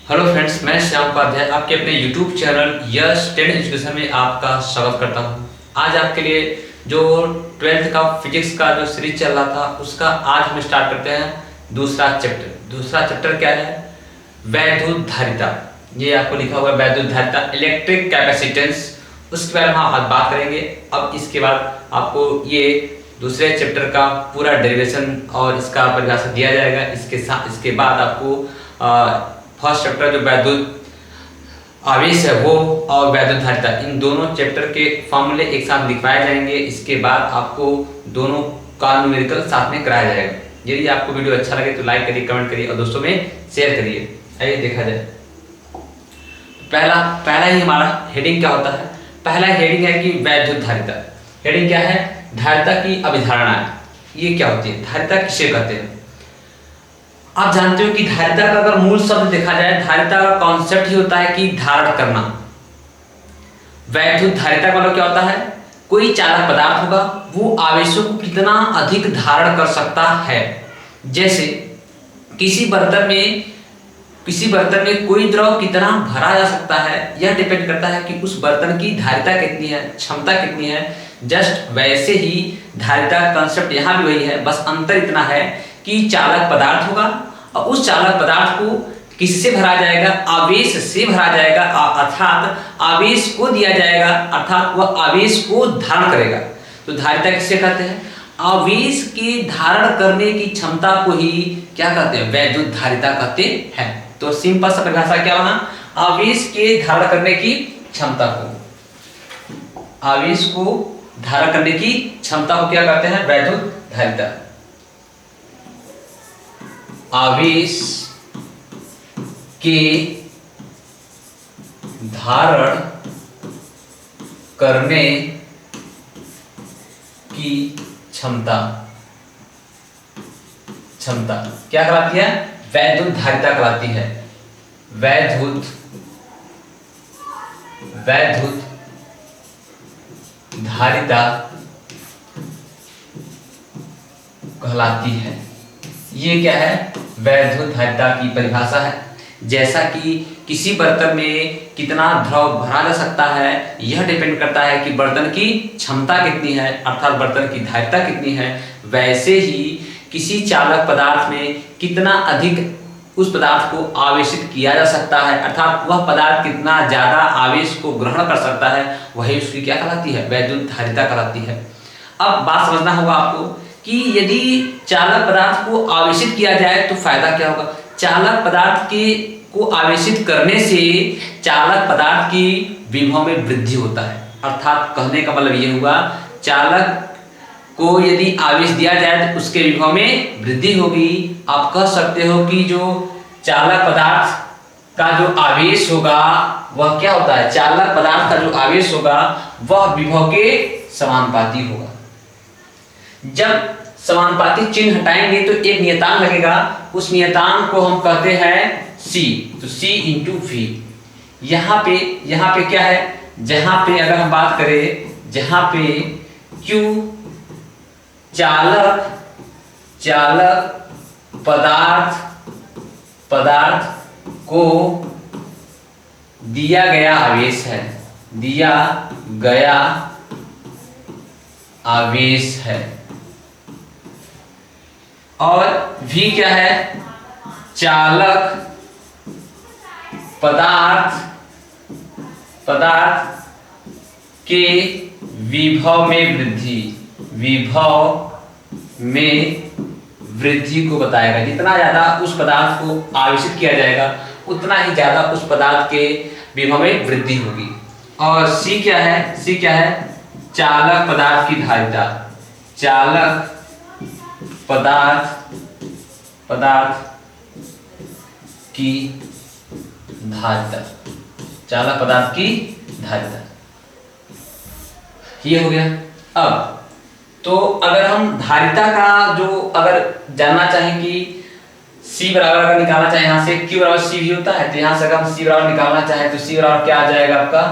Hello friends, मैं श्याम उपाध्याय आपके अपने YouTube channel yes ten education में आपका स्वागत करता हूं। आज आपके लिए जो 12th का फिजिक्स का जो सीरीज चल रहा था उसका आज हम स्टार्ट करते हैं दूसरा चैप्टर क्या है? वैद्युत धारिता। ये आपको लिखा हुआ है वैद्युत धारिता, इलेक्ट्रिक कैपेसिटेंस। उसके बारे में हम आज बात करेंगे। अब इसके बाद आपको ये दूसरे चैप्टर का पूरा डेरिवेशन और इसका परिभाषा दिया जाएगा। इसके बाद आपको फर्स्ट चैप्टर जो वैद्युत आवेश है वो और वैद्युत धारिता, इन दोनों चैप्टर के फॉर्मूले एक साथ लिखवाए जाएंगे। इसके बाद आपको दोनों का न्यूमेरिकल साथ में कराया जाएगा। यदि आपको वीडियो अच्छा लगे तो लाइक करिए, कमेंट करिए और दोस्तों में शेयर करिए। आइए देखा जाए। पहला ही हमारा हेडिंग क्या होता है? पहला हेडिंग है कि वैद्युत धारिता। हेडिंग क्या है? धारिता की अभिधारणा। ये क्या होती है? धारिता किसे कहते हैं? आप जानते हो कि धारिता का अगर मूल शब्द देखा जाए, धारिता का कॉन्सेप्ट ही होता है कि धारण करना। वैद्युत धारिता का मतलब क्या होता है? कोई चालक पदार्थ होगा, वो आवेशों को कितना अधिक धारण कर सकता है। जैसे किसी बर्तन में कोई द्रव कितना भरा जा सकता है, यह डिपेंड करता है कि उस बर्तन की धारिता कितनी है, क्षमता कितनी है। जस्ट वैसे ही धारिता का कॉन्सेप्ट यहाँ भी वही है, बस अंतर इतना है कि चालक पदार्थ होगा और उस चालक पदार्थ को किससे भरा जाएगा? आवेश से भरा जाएगा, अर्थात आवेश को दिया जाएगा, अर्थात वह आवेश को धारण करेगा। तो धारिता किसे कहते हैं? आवेश के धारण करने की क्षमता को ही क्या कहते हैं? वैद्युत धारिता कहते हैं। तो सिंपल सा परिभाषा क्या बना? आवेश के धारण करने की क्षमता को, आवेश को धारण करने की क्षमता को क्या कहते हैं? वैद्युत धारिता। आवेश के धारण करने की क्षमता क्या कहलाती है? वैद्युत धारिता कहलाती है। वैद्युत धारिता कहलाती है। ये क्या है? वैद्युत धारिता की परिभाषा है। जैसा कि किसी बर्तन में कितना द्रव भरा जा सकता है, यह डिपेंड करता है कि बर्तन की क्षमता कितनी है, अर्थात बर्तन की धारिता कितनी है। वैसे ही किसी चालक पदार्थ में कितना अधिक उस पदार्थ को आवेशित किया जा सकता है, अर्थात वह पदार्थ कितना ज्यादा आवेश को ग्रहण कर सकता है, वही उसकी क्या कहलाती है? वैद्युत धारिता कहलाती है। अब बात समझना होगा आपको कि यदि चालक पदार्थ को आवेशित किया जाए तो फायदा क्या होगा? चालक पदार्थ को आवेशित करने से चालक पदार्थ की विभव में वृद्धि होता है। अर्थात कहने का मतलब ये हुआ, चालक को यदि आवेश दिया जाए तो उसके विभव में वृद्धि होगी। आप कह सकते हो कि जो चालक पदार्थ का जो आवेश होगा वह क्या होता है? चालक पदार्थ का जो आवेश होगा वह विभव के समानुपाती होगा। जब समानुपाती चिन्ह हटाएंगे तो एक नियतांक लगेगा, उस नियतांक को हम कहते हैं C। तो C इंटू V। यहाँ पे क्या है? जहां पे अगर हम बात करें, जहां पे Q चालक पदार्थ को दिया गया आवेश है और V क्या है? चालक पदार्थ के विभव में वृद्धि को बताएगा। जितना ज्यादा उस पदार्थ को आवेशित किया जाएगा उतना ही ज्यादा उस पदार्थ के विभव में वृद्धि होगी। और C क्या है? चालक पदार्थ की धारिता। चालक पदार्थ की धारिता, चालक पदार्थ की धारिता, ये हो गया। अब तो अगर हम धारिता का जो अगर जानना चाहें कि C बराबर अगर निकालना चाहें, यहाँ से Q बराबर C भी होता है, तो यहाँ से अगर हम C बराबर निकालना चाहें तो C बराबर क्या आ जाएगा? आपका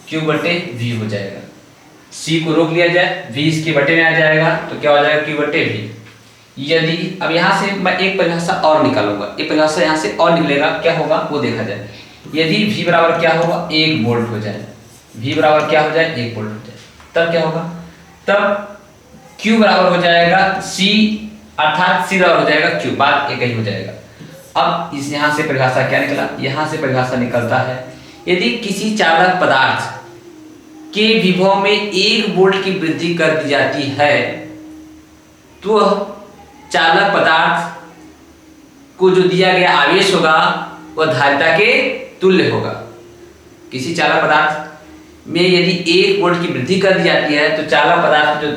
Q बटे V हो जाएगा। C को रोक लिया जाए, V इसके बटे में आ जाएगा तो क्या हो जाएगा? Q बटे V। यदि अब यहाँ से मैं एक परिभाषा और निकालूंगा, एक परिभाषा यहाँ से और निकलेगा, क्या होगा वो देखा जाए। यदि V बराबर क्या होगा 1 वोल्ट हो जाए, V बराबर क्या हो जाए 1 वोल्ट हो जाए, तब क्या होगा, तब Q बराबर हो जाएगा C, अर्थात C बराबर हो जाएगा Q, बात एक ही हो जाएगा। अब इस यहाँ से परिभाषा क्या निकला, यहाँ से परिभाषा निकलता है यदि किसी चालक पदार्थ के विभव में 1 वोल्ट की वृद्धि कर दी जाती है तो चालक पदार्थ को जो दिया गया आवेश होगा वह धारिता के तुल्य होगा। किसी चालक पदार्थ में यदि 1 वोल्ट की वृद्धि कर दी जाती है तो चालक पदार्थ जो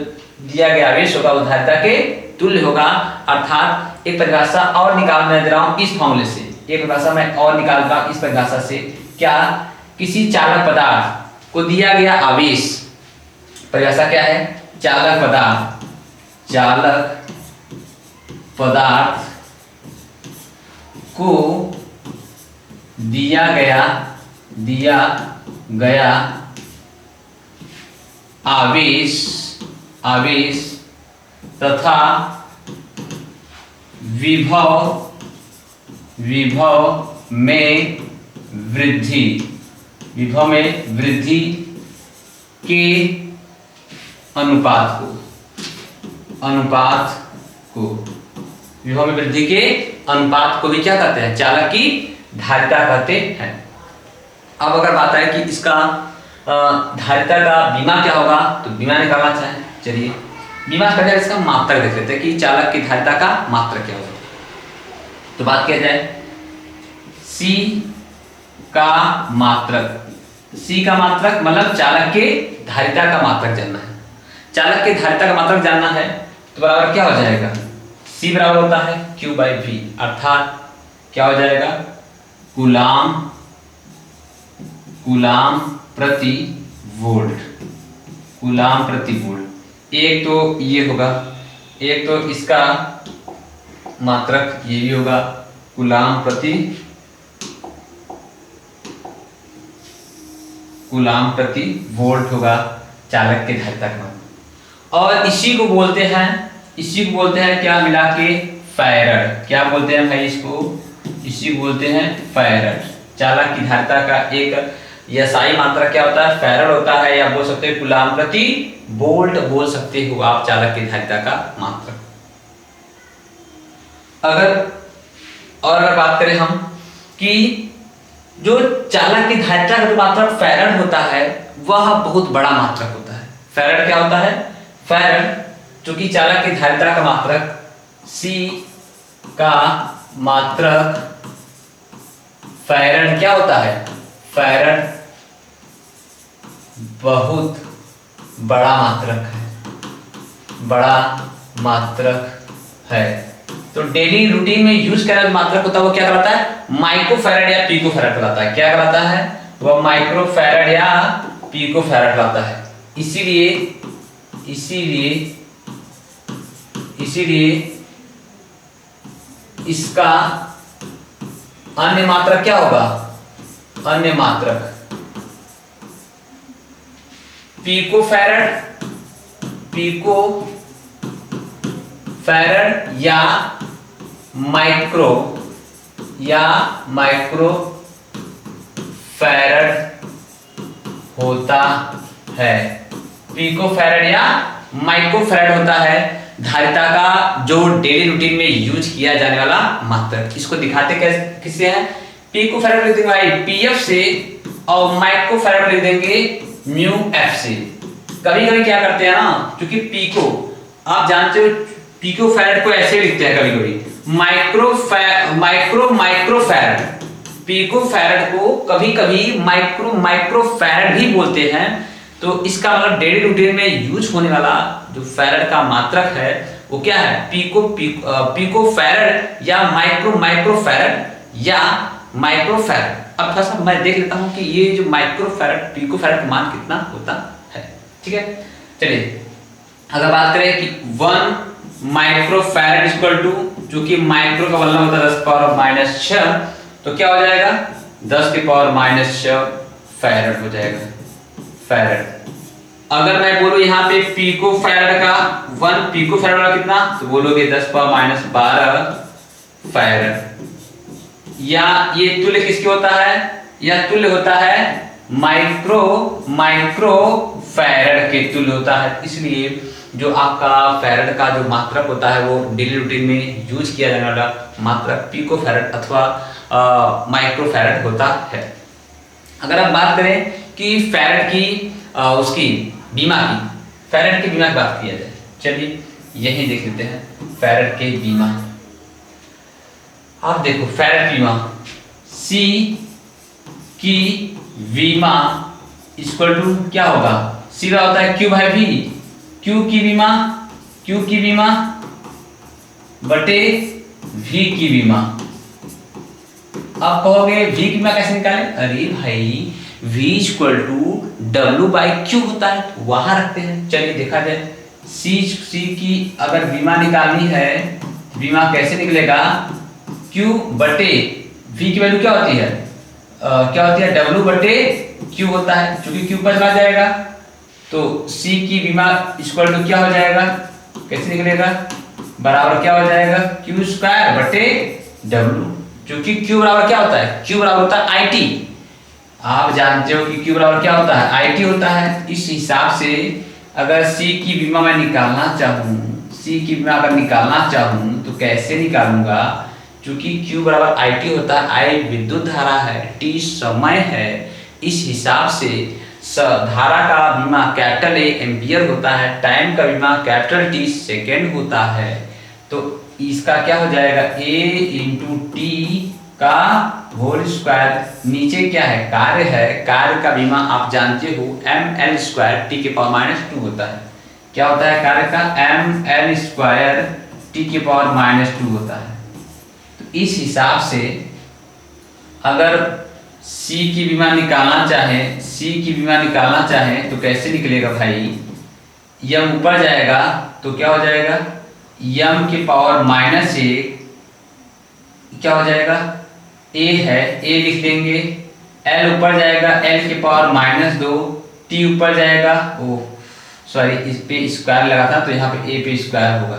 दिया गया आवेश होगा वो धारिता के तुल्य होगा। अर्थात एक परिभाषा और निकालने दे रहा हूं इस फॉर्मूले से, एक परिभाषा मैं और निकाल रहा हूं इस परिभाषा से, क्या, किसी चालक पदार्थ को दिया गया आवेश, परिभाषा क्या है, चालक पदार्थ को दिया गया आवेश तथा विभव में वृद्धि के अनुपात को विभव में वृद्धि के अनुपात को भी क्या कहते हैं, चालक की धारिता कहते हैं। अब अगर बात है कि इसका धारिता का बीमा क्या होगा, तो बीमा निकालना चाहें, चलिए बीमा पहले इसका मात्रक देख लेते हैं कि चालक की धारिता का मात्रक क्या होगा। तो बात किया जाए C का मात्रक मतलब चालक के धारिता का मात्रक जानना है। चालक के धारिता का मात्रक जानना है तो बराबर क्या हो जाएगा, C बराबर होता है Q/V, अर्थात क्या हो जाएगा, कूलाम प्रति वोल्ट। एक तो ये होगा, एक तो इसका मात्रक ये भी होगा, कूलाम प्रति वोल्ट होगा चालक के धारिता का मात्रक। और इसी को बोलते हैं क्या मिला के फैरड। क्या बोलते हैं भाई इसको, इसी को बोलते हैं फैरड। चालक की धारिता का एक SI मात्रक क्या होता है, फैरड होता है, या बोल सकते हैं कूलाम प्रति वोल्ट बोल सकते हो आप चालक की धारिता का मात्रक। अगर बात करें हम कि जो चालक की धारिता का जो मात्रक फैरड होता है वह बहुत बड़ा मात्रक होता है। फैरड क्या होता है, फैरड चूंकि चालक की धारिता का मात्रक C का मात्रक फैरड क्या होता है, फैरड बहुत बड़ा मात्रक है। तो डेली रूटीन में यूज करने मात्रक होता है वो क्या कहलाता है, माइक्रोफैरड या पिकोफैरड कहलाता है। क्या कहलाता है, वह माइक्रोफैरड या पिकोफैरड कहलाता है। इसीलिए इसका अन्य मात्रक क्या होगा, अन्य मात्रक पिकोफैरड या माइक्रोफैरड होता है। पिकोफैरड या माइक्रोफैरड होता है धारिता का जो डेली रूटीन में यूज किया जाने वाला मात्रक। इसको दिखाते किससे हैं, पिकोफैरड लिख देंगे भाई PF से और माइक्रोफैरड लिख देंगे μF से। कभी कभी क्या करते हैं ना, क्योंकि पिको आप जानते हो पिकोफैरड को ऐसे लिखते हैं कभी कभी माइक्रोफैरड, पिकोफैरड को कभी कभी माइक्रोफैरड भी बोलते हैं। तो इसका मतलब डेली रूटीन में यूज होने वाला जो फैरड का मात्रक है वो क्या है, पिकोफैरड या माइक्रोफैरड या माइक्रोफैरड। अब थोड़ा सा मैं देख लेता हूं कि ये जो माइक्रोफैरड पिकोफैरड का मान कितना होता है। ठीक है, चलिए अगर बात करें कि 1 माइक्रोफैरड इक्वल टू, जो कि माइक्रो का मतलब होता है 10⁻⁶, तो क्या हो जाएगा 10⁻⁶ फैरड हो जाएगा, फैरड। अगर मैं बोलूं यहाँ पे पिको फैराड का 1 पिको फैराड का कितना, तो बोलोगे 10⁻12 फैराड। या ये तुल्य किसके होता है, यह तुल्य होता है माइक्रो फैराड के तुल्य होता है। इसलिए जो आपका फैराड का जो मात्रक होता है वो डेली रूटीन में यूज किया जाने वाला मात्रक पिको फैराड अथवा माइक्रो फैराड होता है। अगर आप बात करें कि फैराड की उसकी बीमा की, फैराड की बीमा की बात किया जाए, चलिए यही देख लेते हैं फैराड के बीमा। आप देखो फैराड की बीमा, सी की बीमा इक्वल टू क्या होगा, सीधा होता है Q बाय V, Q की बीमा बटे V की बीमा। अब कहोगे V की बीमा कैसे निकालें, अरे भाई V इक्वल टू W/Q होता है, वहां रखते हैं। चलिए देखा जाए, C की अगर बीमा निकालनी है, बीमा कैसे निकलेगा, Q बटे V की वैल्यू क्या होती है, W/Q होता है, क्योंकि Q पर चला जाएगा तो C की बीमा इक्वल टू क्या हो जाएगा, कैसे निकलेगा, बराबर क्या हो जाएगा, Q² बटे W, क्योंकि Q बराबर क्या होता है, Q बराबर होता है IT। आप जानते हो कि Q बराबर क्या होता है, IT होता है। इस हिसाब से अगर C की बीमा मैं निकालना चाहूँ, C की बीमा अगर निकालना चाहूँ तो कैसे निकालूंगा, क्योंकि Q बराबर IT होता है, I विद्युत धारा है, T समय है। इस हिसाब से धारा का बीमा कैपिटल A एम्पियर होता है, टाइम का बीमा कैपिटल T सेकेंड होता है। तो इसका क्या हो जाएगा, A × T का होल स्क्वायर, नीचे क्या है, कार्य है, कार्य का बीमा आप जानते हो mL² T⁻² होता है। क्या होता है कार्य का, mL² T⁻² होता है। तो इस हिसाब से अगर C की बीमा निकालना चाहे तो कैसे निकलेगा भाई, m ऊपर जाएगा तो क्या हो जाएगा, m⁻⁻1 क्या हो जाएगा, A है, A लिख देंगे, L ऊपर जाएगा L⁻⁻2, T ऊपर जाएगा, सॉरी इस पे स्क्वायर लगा था तो यहाँ पे A पे स्क्वायर होगा,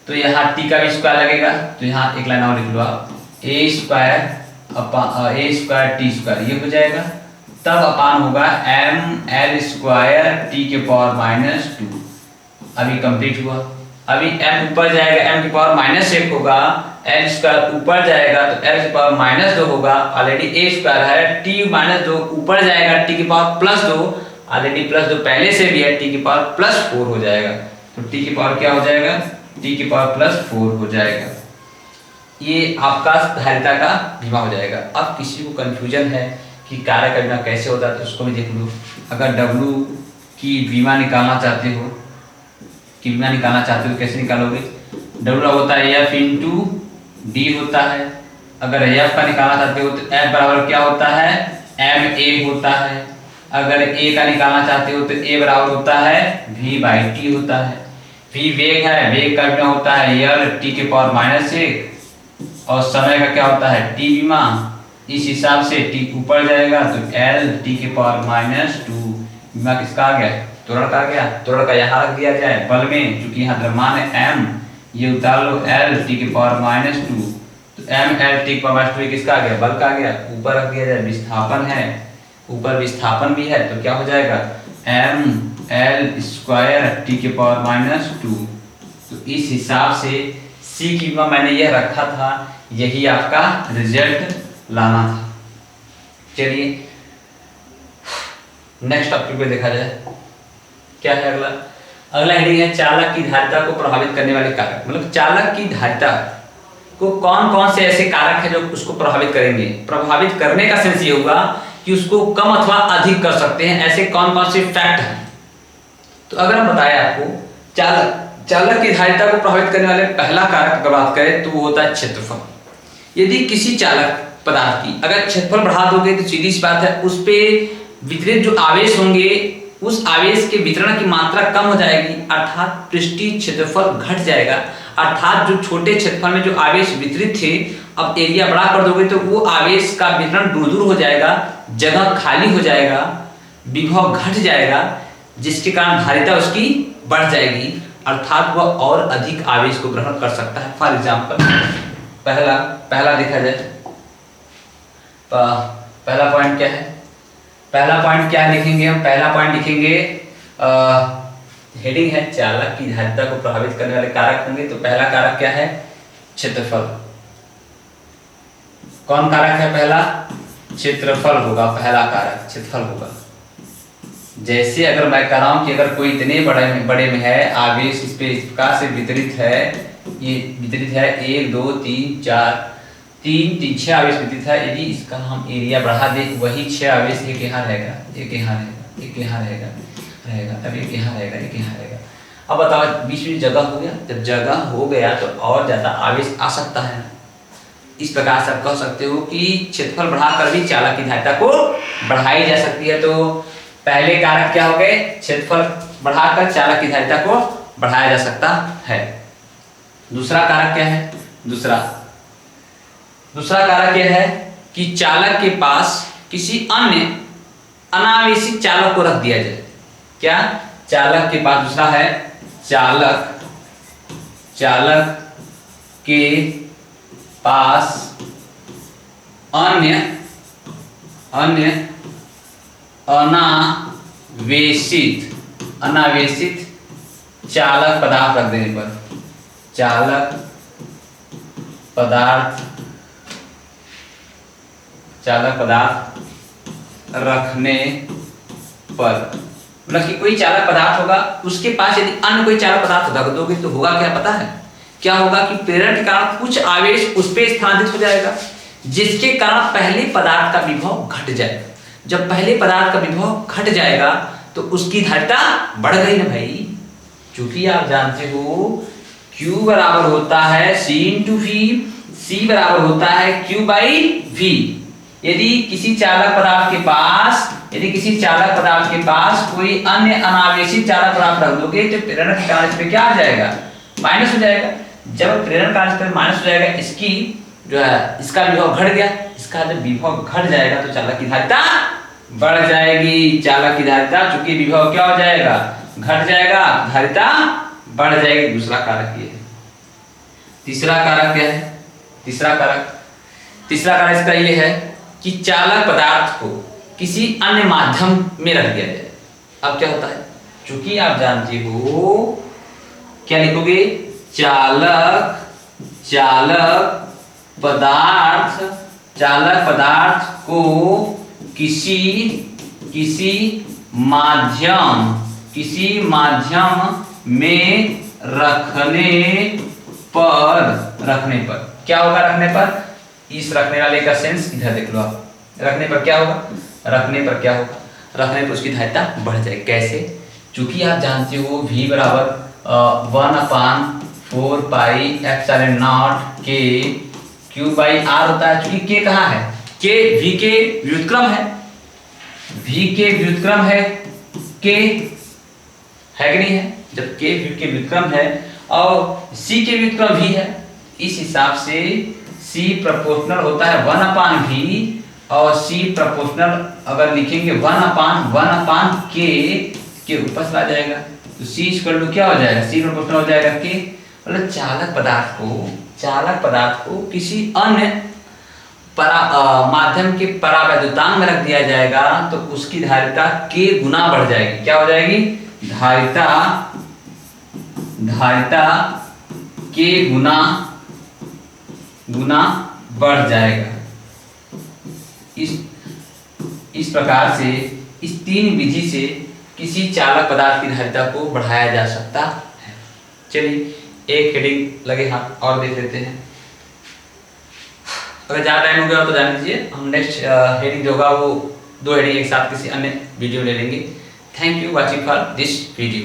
तो यहाँ T का भी स्क्वायर लगेगा, तो यहाँ एक लाइन और लिख लो आप, A² T², ये हो जाएगा, तब अपान होगा mL² T⁻²। अभी कंप्लीट हुआ। अभी m ऊपर जाएगा, m⁻⁻1 होगा, L² ऊपर जाएगा तो L⁻⁻2 होगा, ऑलरेडी A² है, T⁻2 ऊपर जाएगा T⁻+2, ऑलरेडी +2 पहले से भी है, T⁻+4 हो जाएगा, तो T की पावर क्या हो जाएगा, T⁻+4 हो जाएगा। ये आपका धारिता का बीमा हो जाएगा। अब किसी को कंफ्यूजन है कि कार्य का बीमा कैसे होता है तो उसको भी देख लो। अगर W की बीमा निकालना चाहते हो, कैसे निकालोगे, W होता है F × D होता है। अगर F का निकालना चाहते हो तो F बराबर क्या होता है, MA होता है। अगर A का निकालना चाहते हो तो A बराबर होता है V/T होता है। V वेग है, वेग का बीमा होता है L T⁻⁻1 और समय का क्या होता है T बीमा। इस हिसाब से T ऊपर जाएगा तो L T⁻⁻2 बीमा किसका आ गया, त्वरण का आ गया। त्वरण का यहाँ रख दिया जाए बल में, क्योंकि यहाँ द्रव्यमान है M, ये उतार लो L T⁻⁻2, तो mL T⁻2 किसका आ गया, बल का आ गया। ऊपर रख दिया जाए, विस्थापन है, ऊपर विस्थापन भी है, तो क्या हो जाएगा mL² T⁻²। तो इस हिसाब से C की बीमा मैंने यह रखा था, यही आपका रिजल्ट लाना था। चलिए नेक्स्ट टॉपिक पे देखा जाए, क्या है अगला हेडिंग है चालक की धारिता को प्रभावित करने वाले कारक। मतलब चालक की धारिता को कौन कौन से ऐसे कारक है जो उसको प्रभावित करेंगे। प्रभावित करने का सेंस ये होगा कि उसको कम अथवा अधिक कर सकते हैं, ऐसे कौन कौन से फैक्ट हैं। तो अगर हम बताएं आपको चालक की धारिता को प्रभावित करने वाले पहला कारक अगर बात करें तो वो होता है क्षेत्रफल। यदि किसी चालक पदार्थ की अगर क्षेत्रफल बढ़ा दोगे तो सीधी सी बात है उस पे वितरित जो आवेश होंगे उस आवेश के वितरण की मात्रा कम हो जाएगी, अर्थात पृष्ठीय क्षेत्रफल घट जाएगा। अर्थात जो छोटे क्षेत्रफल में जो आवेश वितरित थे, अब एरिया बड़ा कर दोगे तो वो आवेश का वितरण दूर दूर हो जाएगा, जगह खाली हो जाएगा, विभव घट जाएगा। जिसके कारण धारिता उसकी बढ़ जाएगी, अर्थात वह और अधिक आवेश को ग्रहण कर सकता है। फॉर एग्जाम्पल पहला देखा जाए, पहला पॉइंट क्या है, पहला पॉइंट क्या लिखेंगे हम, पहला पॉइंट लिखेंगे हेडिंग है चालक की धारिता को प्रभावित करने वाले कारक होंगे। तो पहला कारक क्या है, क्षेत्रफल। कौन कारक है पहला, क्षेत्रफल होगा, पहला कारक क्षेत्रफल होगा। जैसे अगर मैं कह रहा हूं कि अगर कोई इतने बड़े में है, आवेश इस पे इस प्रकार से वितरित है, ये वितरित है 1 2 3 4 3 6 आवेश वितरित है। यदि इसका हम एरिया बढ़ा दें, वही 6 आवेश एक यहाँ रहेगा, एक यहाँ रहेगा, एक यहाँ रहेगा, अब एक यहाँ रहेगा, एक यहाँ रहेगा। अब बताओ बीच में जगह हो गया, जब जगह हो गया तो और ज्यादा आवेश आ सकता है। इस प्रकार से आप कह सकते हो कि क्षेत्रफल बढ़ाकर भी चालक की धारिता को बढ़ाई जा सकती है। तो पहले कारक क्या हो गए, क्षेत्रफल बढ़ाकर चालक की धारिता को बढ़ाया जा सकता है। दूसरा कारक क्या है, दूसरा कारक यह है कि चालक के पास किसी अन्य अनावेशित चालक को रख दिया जाए। क्या, चालक के पास, दूसरा है चालक के पास अन्य अनावेशित चालक पदार्थ रख देने पर, चालक पदार्थ रखने पर, मतलब कि कोई चालक पदार्थ होगा, उसके पास यदि अन्य कोई चालक पदार्थ होगा दोगे तो होगा क्या पता है, क्या होगा कि प्रेरण के कारण कुछ आवेश उस पर स्थानांतरित हो जाएगा, जिसके कारण पहले पदार्थ का विभव घट जाएगा। जब पहले पदार्थ का विभव घट जाएगा तो उसकी धारिता बढ़ गई ना भाई, क्योंकि आप जानते हो Q बराबर होता है C × V, C बराबर होता है Q/V। यदि किसी चालक पदार्थ के पास कोई अन्य अनावेशित चालक पदार्थ रख दोगे तो प्रेरण के कारण इस पे क्या आ जाएगा, माइनस हो जाएगा। जब प्रेरण कारण इस पे माइनस हो जाएगा, इसकी जो है इसका विभव घट गया, इसका जब विभव घट जाएगा तो चालक की धारिता बढ़ जाएगी। चालक की धारिता चूंकि विभव क्या हो जाएगा, घट जाएगा, धारिता बढ़ जाएगी। दूसरा कारक ये है। तीसरा कारक क्या है, तीसरा कारक इसका ये है कि चालक पदार्थ को किसी अन्य माध्यम में रख दिया जाए। अब क्या होता है, चूंकि आप जानते हो क्या लिखोगे, चालक पदार्थ को किसी माध्यम में रखने पर क्या होगा, रखने पर, इस रखने वाले का सेंस इधर देख लो आप, रखने पर क्या होगा, रखने पर उसकी धारिता बढ़ जाए। कैसे, चूंकि आप जानते हो V बराबर 1/4 pi epsilon not K Q/R होता है। चूंकि K कहाँ है, K V के व्युत्क्रम है, V के व्युत्क्रम है, K है कि नहीं है। जब K V के व्युत्क्रम है और C के व्युत्क्रम V है, इस हिसाब से C प्रोपोर्शनल होता है 1/V और C प्रोपोर्शनल अगर लिखेंगे 1/K के ऊपर से आ जाएगा। तो C इक्वल टू क्या हो जाएगा, C प्रोपोर्शनल हो जाएगा K। मतलब चालक पदार्थ को किसी अन्य माध्यम के परावैद्युतांक में रख दिया जाएगा तो उसकी धारिता K गुना बढ़ जाएगी। क्या हो जाएगी, धारिता K गुना बढ़ जाएगा। इस प्रकार से इस तीन विधि से किसी चालक पदार्थ की धारिता को बढ़ाया जा सकता है। चलिए एक हेडिंग लगे हाथ और देख लेते हैं। अगर ज़्यादा टाइम हो गया तो जान लीजिए, हम नेक्स्ट हेडिंग जो होगा वो 2 हेडिंग एक साथ किसी अन्य वीडियो ले लेंगे। Thank you watching for this video.